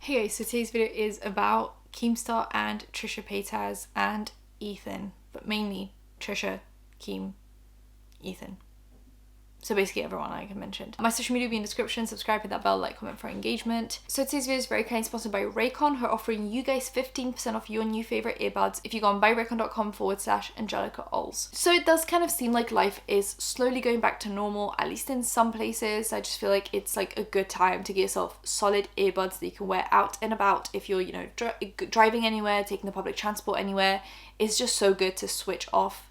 Hey guys, so today's video is about Keemstar and Trisha Paytas and Ethan, but mainly Trisha, Keem, Ethan. So basically everyone like I mentioned. My social media will be in the description. Subscribe, hit that bell, like, comment for engagement. So today's video is very kindly sponsored by Raycon, who are offering you guys 15% off your new favorite earbuds if you go on buyraycon.com/Angelika Oles. So it does kind of seem like life is slowly going back to normal, at least in some places. I just feel like it's like a good time to get yourself solid earbuds that you can wear out and about if you're, driving anywhere, taking the public transport anywhere. It's just so good to switch off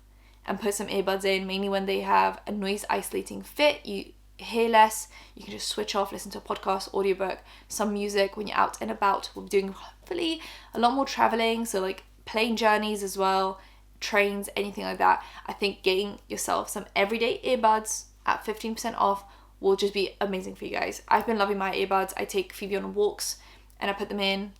and put some earbuds in, mainly when they have a noise isolating fit. You hear less, you can just switch off, listen to a podcast, audiobook, some music when you're out and about. We'll be doing hopefully a lot more traveling, so like plane journeys as well, trains, anything like that. I think getting yourself some everyday earbuds at 15% off will just be amazing for you guys. I've been loving my earbuds. I take Phoebe on walks and I put them in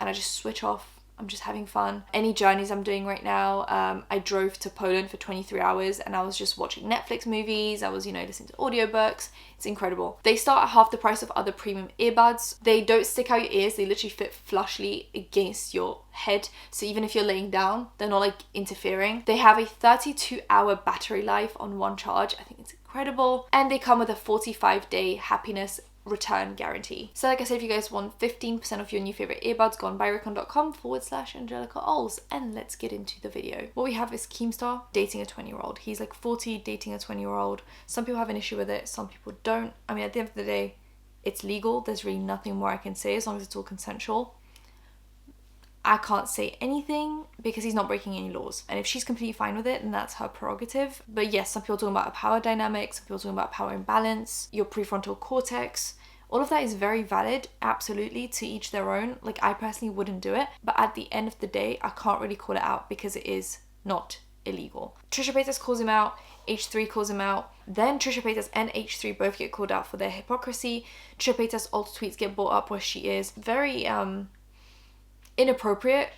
and I just switch off. I'm just having fun. Any journeys I'm doing right now, I drove to Poland for 23 hours and I was just watching Netflix movies. I was, listening to audiobooks. It's incredible. They start at half the price of other premium earbuds. They don't stick out your ears. They literally fit flushly against your head. So even if you're laying down, they're not like interfering. They have a 32-hour battery life on one charge. I think it's incredible. And they come with a 45-day happiness return guarantee. So like I said, if you guys want 15% off your new favorite earbuds, go on buyraycon.com/Angelika Oles, and let's get into the video. What we have is Keemstar dating a 20-year-old. He's like 40, dating a 20-year-old. Some people have an issue with it, some people don't. I mean, at the end of the day, it's legal. There's really nothing more I can say as long as it's all consensual. I can't say anything because he's not breaking any laws. And if she's completely fine with it, then that's her prerogative. But yes, some people are talking about a power dynamic, some people are talking about power imbalance, your prefrontal cortex. All of that is very valid, absolutely, to each their own. Like, I personally wouldn't do it. But at the end of the day, I can't really call it out because it is not illegal. Trisha Paytas calls him out, H3 calls him out. Then Trisha Paytas and H3 both get called out for their hypocrisy. Trisha Paytas' old tweets get brought up where she is very inappropriate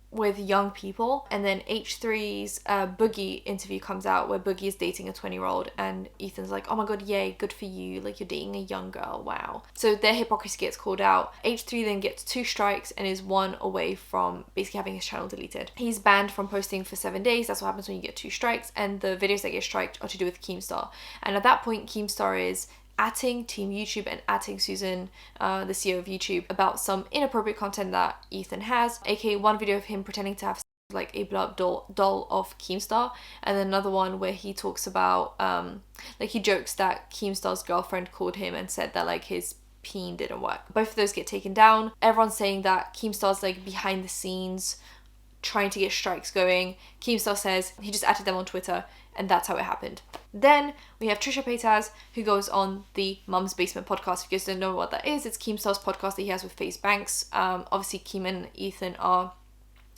with young people, and then H3's Boogie interview comes out where Boogie is dating a 20-year-old and Ethan's like, oh my god, yay, good for you, like you're dating a young girl, wow. So their hypocrisy gets called out. H3 then gets 2 strikes and is 1 away from basically having his channel deleted. He's banned from posting for 7 days. That's what happens when you get 2 strikes, and the videos that get striked are to do with Keemstar. And at that point, Keemstar is atting Team YouTube and atting Susan, the CEO of YouTube, about some inappropriate content that Ethan has, aka one video of him pretending to have like a blood doll of Keemstar, and then another one where he talks about he jokes that Keemstar's girlfriend called him and said that like his peen didn't work. Both of those get taken down. Everyone's saying that Keemstar's like behind the scenes trying to get strikes going. Keemstar says he just added them on Twitter and that's how it happened. Then we have Trisha Paytas, who goes on the Mum's Basement podcast. If you guys don't know what that is, it's Keemstar's podcast that he has with FaZe Banks. Obviously Keem and Ethan are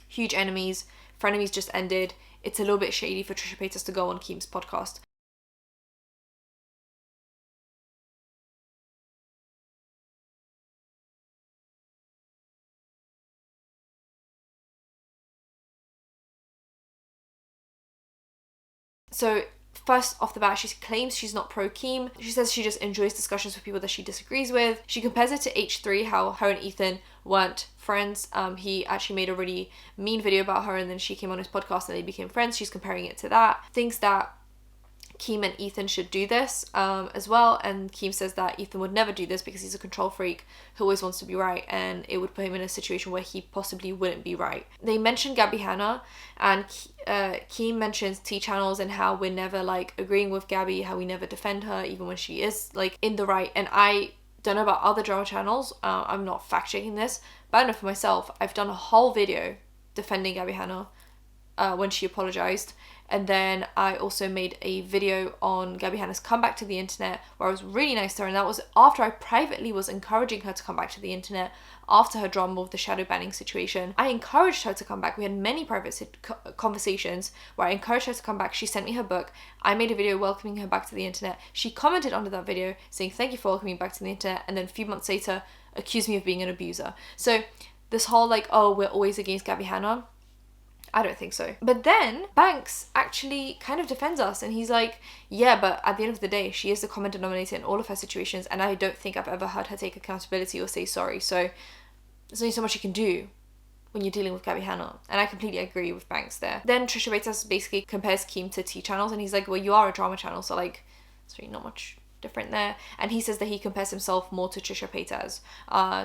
huge enemies. Frenemies just ended. It's a little bit shady for Trisha Paytas to go on Keem's podcast. So first off the bat, she claims she's not pro Keem. She says she just enjoys discussions with people that she disagrees with. She compares it to H3, how her and Ethan weren't friends. He actually made a really mean video about her and then she came on his podcast and they became friends. She's comparing it to that. Thinks that Keem and Ethan should do this as well, and Keem says that Ethan would never do this because he's a control freak who always wants to be right, and it would put him in a situation where he possibly wouldn't be right. They mention Gabby Hanna, and Keem mentions T-channels and how we're never like agreeing with Gabby, how we never defend her even when she is like in the right. And I don't know about other drama channels, I'm not fact checking this, but I know for myself, I've done a whole video defending Gabby Hanna when she apologized. And then I also made a video on Gabby Hanna's comeback to the internet where I was really nice to her, and that was after I privately was encouraging her to come back to the internet after her drama with the shadow banning situation. I encouraged her to come back. We had many private conversations where I encouraged her to come back. She sent me her book. I made a video welcoming her back to the internet. She commented under that video saying thank you for welcoming me back to the internet, and then a few months later accused me of being an abuser. So this whole like, oh, we're always against Gabby Hanna, I don't think so. But then Banks actually kind of defends us and he's like, yeah, but at the end of the day, she is the common denominator in all of her situations and I don't think I've ever heard her take accountability or say sorry. So there's only so much you can do when you're dealing with Gabby Hanna. And I completely agree with Banks there. Then Trisha Paytas basically compares Keem to T channels, and he's like, well, you are a drama channel, so like, it's really not much different there. And he says that he compares himself more to Trisha Paytas,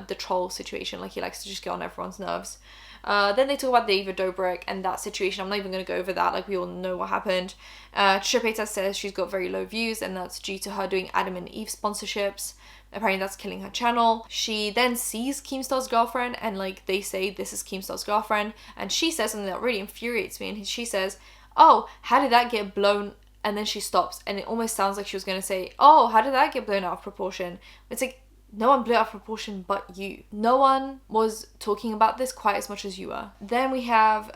the troll situation, like he likes to just get on everyone's nerves. Then they talk about David Dobrik and that situation. I'm not even going to go over that, like we all know what happened. Trisha Paytas says she's got very low views, and that's due to her doing Adam and Eve sponsorships. Apparently that's killing her channel. She then sees Keemstar's girlfriend, and like they say this is Keemstar's girlfriend, and she says something that really infuriates me, and she says, oh, how did that get blown? And then she stops, and it almost sounds like she was going to say, oh, how did that get blown out of proportion? It's like, no one blew out of proportion but you. No one was talking about this quite as much as you were. Then we have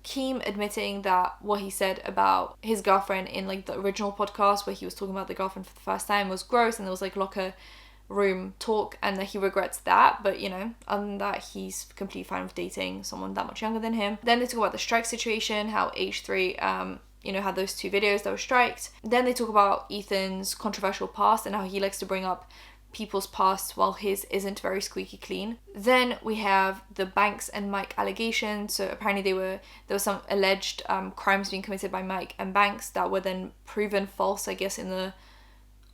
Keem admitting that what he said about his girlfriend in like the original podcast, where he was talking about the girlfriend for the first time, was gross, and there was like locker room talk, and that he regrets that. But you know, other than that, he's completely fine with dating someone that much younger than him. Then they talk about the strike situation, how H3 had those 2 videos that were striked. Then they talk about Ethan's controversial past and how he likes to bring up people's past while his isn't very squeaky clean. Then we have the Banks and Mike allegations. So apparently there was some alleged crimes being committed by Mike and Banks that were then proven false, I guess, in the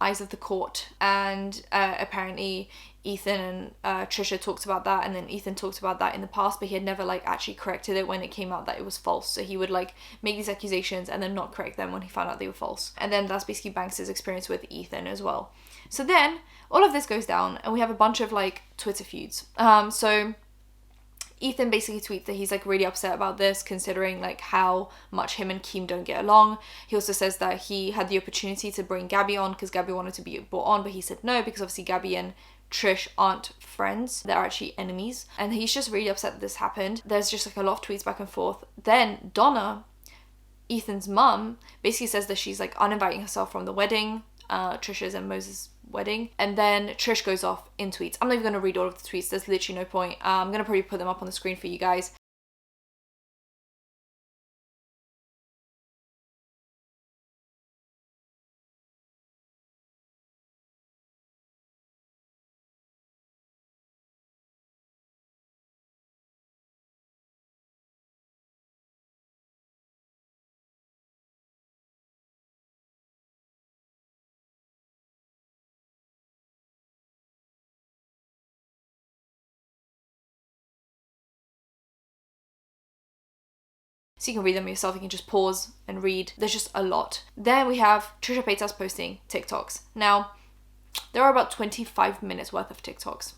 eyes of the court. And apparently Ethan and Trisha talked about that, and then Ethan talked about that in the past, but he had never like actually corrected it when it came out that it was false. So he would like make these accusations and then not correct them when he found out they were false. And then that's basically Banks's experience with Ethan as well. So then all of this goes down, and we have a bunch of like Twitter feuds. So Ethan basically tweets that he's like really upset about this, considering like how much him and Keem don't get along. He also says that he had the opportunity to bring Gabby on because Gabby wanted to be brought on, but he said no because obviously Gabby and Trish aren't friends, they're actually enemies, and he's just really upset that this happened. There's just like a lot of tweets back and forth. Then Donna, Ethan's mum, basically says that she's like uninviting herself from the wedding, Trisha's and Moses' wedding, and then Trish goes off in tweets. I'm not even going to read all of the tweets, there's literally no point. I'm going to probably put them up on the screen for you guys. So you can read them yourself, you can just pause and read. There's just a lot. Then we have Trisha Paytas posting TikToks. Now, there are about 25 minutes worth of TikToks.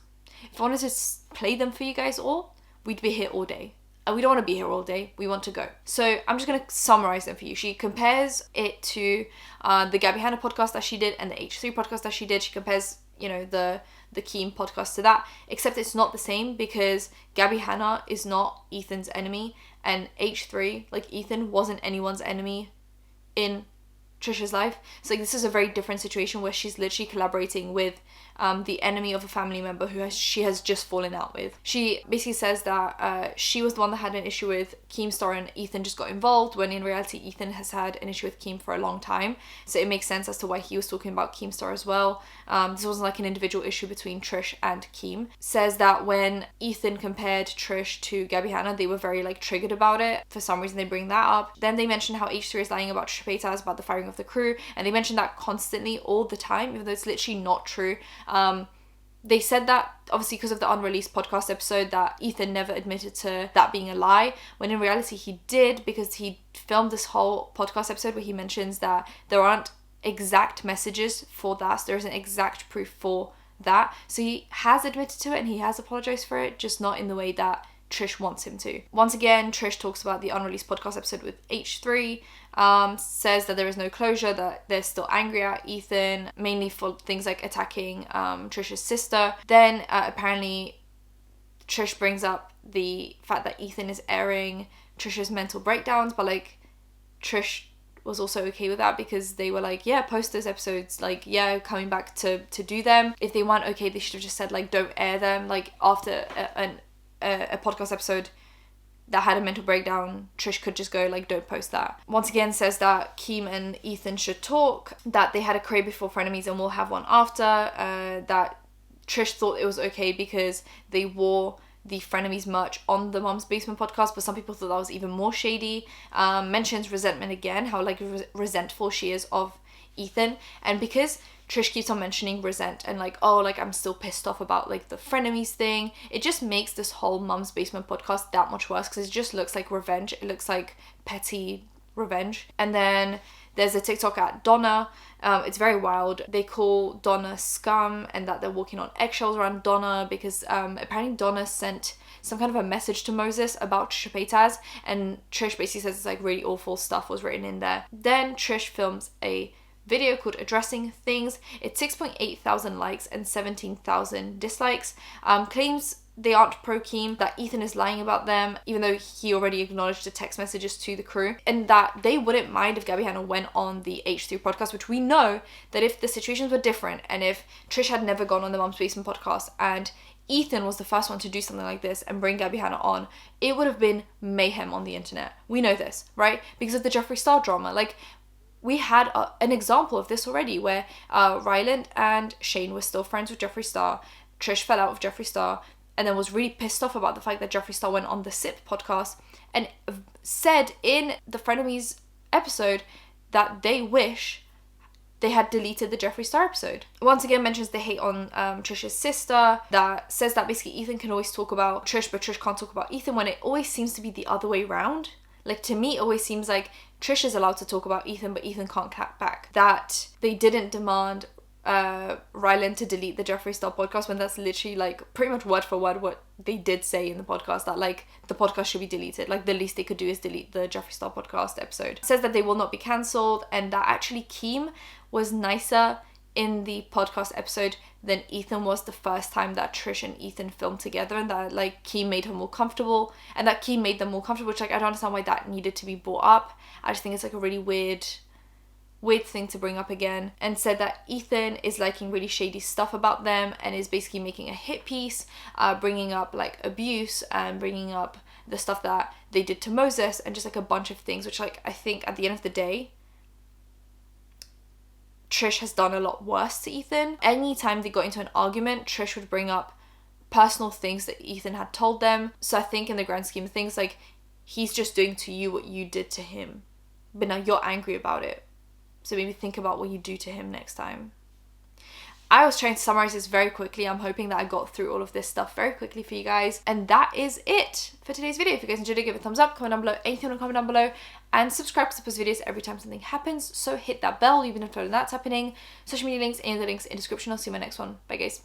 If I wanted to play them for you guys all, we'd be here all day. And we don't want to be here all day, we want to go. So I'm just going to summarize them for you. She compares it to the Gabby Hanna podcast that she did and the H3 podcast that she did. She compares, the Keem podcast to that, except it's not the same because Gabby Hanna is not Ethan's enemy, and H3, like Ethan, wasn't anyone's enemy in Trisha's life. So like, this is a very different situation where she's literally collaborating with the enemy of a family member who she has just fallen out with. She basically says that she was the one that had an issue with Keemstar and Ethan just got involved, when in reality Ethan has had an issue with Keem for a long time. So it makes sense as to why he was talking about Keemstar as well. This wasn't like an individual issue between Trish and Keem. Says that when Ethan compared Trish to Gabby Hanna, they were very like triggered about it. For some reason they bring that up. Then they mention how H3 is lying about Trisha Paytas, about the firing of the crew, and they mention that constantly all the time, even though it's literally not true. They said that obviously because of the unreleased podcast episode that Ethan never admitted to that being a lie, when in reality he did, because he filmed this whole podcast episode where he mentions that there aren't exact messages for that, so there isn't exact proof for that. So he has admitted to it and he has apologized for it, just not in the way that Trish wants him to. Once again, Trish talks about the unreleased podcast episode with H3, says that there is no closure, that they're still angry at Ethan, mainly for things like attacking Trish's sister. Then apparently Trish brings up the fact that Ethan is airing Trisha's mental breakdowns, but like Trish was also okay with that because they were like, yeah, post those episodes, like, yeah, coming back to do them. If they weren't okay, they should have just said like, don't air them. Like after a podcast episode that had a mental breakdown, Trish could just go like, don't post that. Once again says that Keem and Ethan should talk, that they had a crave before frenemies and will have one after, that Trish thought it was okay because they wore the Frenemies merch on the Mum's Basement podcast, but some people thought that was even more shady. Mentions resentment again, how like resentful she is of Ethan. And because Trish keeps on mentioning resent and like, oh, like I'm still pissed off about like the frenemies thing, it just makes this whole Mum's Basement podcast that much worse, because it just looks like revenge. It looks like petty revenge. And then there's a TikTok at Donna. It's very wild. They call Donna scum and that they're walking on eggshells around Donna because apparently Donna sent some kind of a message to Moses about Trisha Paytas, and Trish basically says it's like really awful stuff was written in there. Then Trish films a video called Addressing Things. It's 6.8 thousand likes and 17,000 dislikes. Claims they aren't pro Keem, that Ethan is lying about them, even though he already acknowledged the text messages to the crew, and that they wouldn't mind if Gabby Hanna went on the H3 podcast, which we know that if the situations were different and if Trish had never gone on the Mum's Basement podcast and Ethan was the first one to do something like this and bring Gabby Hanna on, it would have been mayhem on the internet. We know this, right? Because of the Jeffree Star drama. Like, we had an example of this already where Ryland and Shane were still friends with Jeffree Star. Trish fell out with Jeffree Star and then was really pissed off about the fact that Jeffree Star went on the SIP podcast and said in the Frenemies episode that they wish they had deleted the Jeffree Star episode. Once again mentions the hate on Trish's sister, that says that basically Ethan can always talk about Trish, but Trish can't talk about Ethan, when it always seems to be the other way around. Like, to me, it always seems like Trish is allowed to talk about Ethan, but Ethan can't clap back. That they didn't demand Ryland to delete the Jeffree Star podcast, when that's literally like pretty much word for word what they did say in the podcast, that like the podcast should be deleted. Like, the least they could do is delete the Jeffree Star podcast episode. It says that they will not be cancelled, and that actually Keem was nicer in the podcast episode than Ethan was the first time that Trish and Ethan filmed together, and that like Keem made her more comfortable, and that Keem made them more comfortable, which like I don't understand why that needed to be brought up. I just think it's like a really weird thing to bring up again. And said that Ethan is liking really shady stuff about them and is basically making a hit piece, bringing up like abuse and bringing up the stuff that they did to Moses and just like a bunch of things, which like I think at the end of the day Trish has done a lot worse to Ethan. Anytime they got into an argument, Trish would bring up personal things that Ethan had told them. So I think in the grand scheme of things, like, he's just doing to you what you did to him, but now you're angry about it. So maybe think about what you do to him next time. I was trying to summarize this very quickly. I'm hoping that I got through all of this stuff very quickly for you guys. And that is it for today's video. If you guys enjoyed it, give it a thumbs up, comment down below, anything in the comment down below, and subscribe to post videos every time something happens. So hit that bell, you've been notified when that's happening. Social media links, any of the links in the description. I'll see you in my next one. Bye guys.